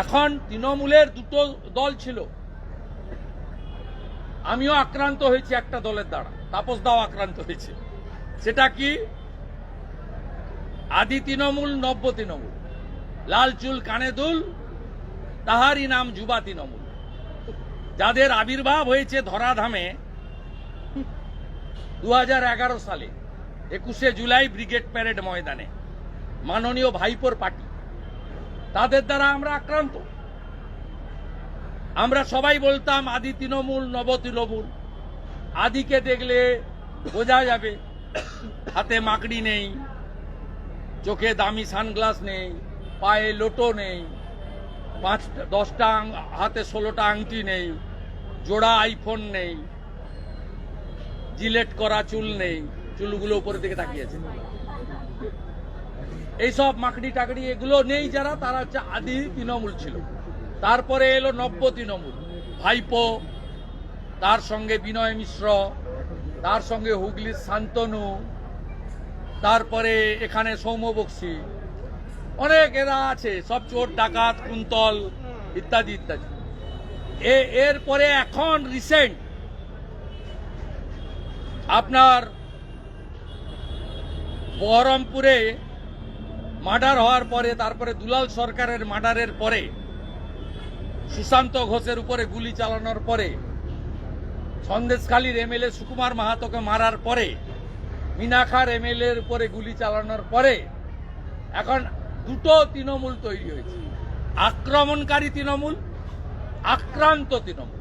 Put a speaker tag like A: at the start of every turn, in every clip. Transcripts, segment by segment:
A: এখন তৃণমূলের দুটো দল ছিল, আমিও আক্রান্ত হয়েছি একটা দলের দ্বারা, তাপস দাও আক্রান্ত হয়েছে। সেটা কি? আদি তৃণমূল নব্য তৃণমূল, লাল চুল কানে দুল তাহারই নাম যুবা তৃণমূল, যাদের আবির্ভাব হয়েছে ধরাধামে 2011 সালে 21শে জুলাই ব্রিগেড প্যারেড ময়দানে, মাননীয় ভাইপোর পার্টি, তাদের দ্বারা আমরা আক্রান্ত। আমরা সবাই বলতাম আদি তৃণমূল নব তৃণমূল। আদিকে দেখলে বোঝা যাবে হাতে মাকড়ি নেই, চোখে দামি সানগ্লাস নেই, পায়ে লোটো নেই, 5-10টা হাতে 16টা আংটি নেই, জোড়া আইফোন নেই, জিলেট করা চুল নেই, চুলগুলো উপরের দিকে তাকিয়েছে, এইসব মাকড়ি টাকড়ি এগুলো নেই যারা, তারা হচ্ছে আদি তৃণমূল ছিল। তারপরে এলো নব্য তৃণমূল, ভাইপো, তার সঙ্গে বিনয় মিশ্র, তার সঙ্গে হুগলির শান্তনু, তারপরে এখানে সৌম্য বক্সি, অনেক এরা আছে, সব চোর ডাকাত কুন্তল ইত্যাদি ইত্যাদি। এরপরে এখন রিসেন্ট আপনার বহরমপুরে মার্ডার হওয়ার পরে, তারপরে দুলাল সরকারের মার্ডারের পরে, সুশান্ত ঘোষের উপরে গুলি চালানোর পরে, সন্দেশখালীর এমএলএ সুকুমার মাহাতোকে মারার পরে, মিনাখার এমএলএর উপরে গুলি চালানোর পরে এখন দুটো তৃণমূল তৈরি হয়েছে, আক্রমণকারী তৃণমূল, আক্রান্ত তৃণমূল।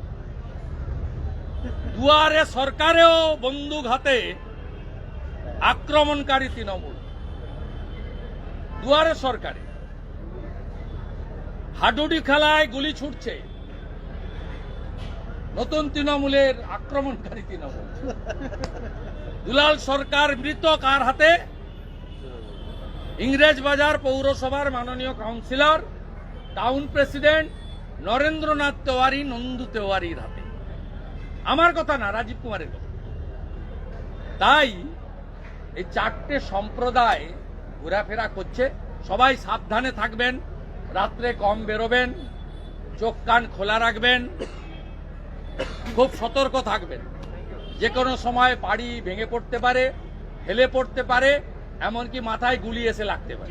A: দুয়ারে সরকারেও বন্দুক হাতে আক্রমণকারী তৃণমূল, দুয়ারে সরকারে হাডুডি খেলায় গুলি ছুটছে, নতুন তৃণমূলের আক্রমণকারী তৃণমূল। দুলাল সরকার মৃত কার হাতে? ইংরেজবাজার পৌরসভার মাননীয় councillor, town president Narendranath Tewari, Nandu তেওয়ারির হাতে। আমার কথা না, রাজীব কুমারের কথা। তাই এই চারটে সম্প্রদায় ঘোরাফেরা করছে। সবাই সাবধানে থাকবেন, রাত্রে কম বেরোবেন, চোখ কান খোলা রাখবেন, খুব সতর্ক থাকবেন। যে কোনো সময় বাড়ি ভেঙে পড়তে পারে, হেলে পড়তে পারে, এমনকি মাথায় গুলি এসে লাগতে পারে।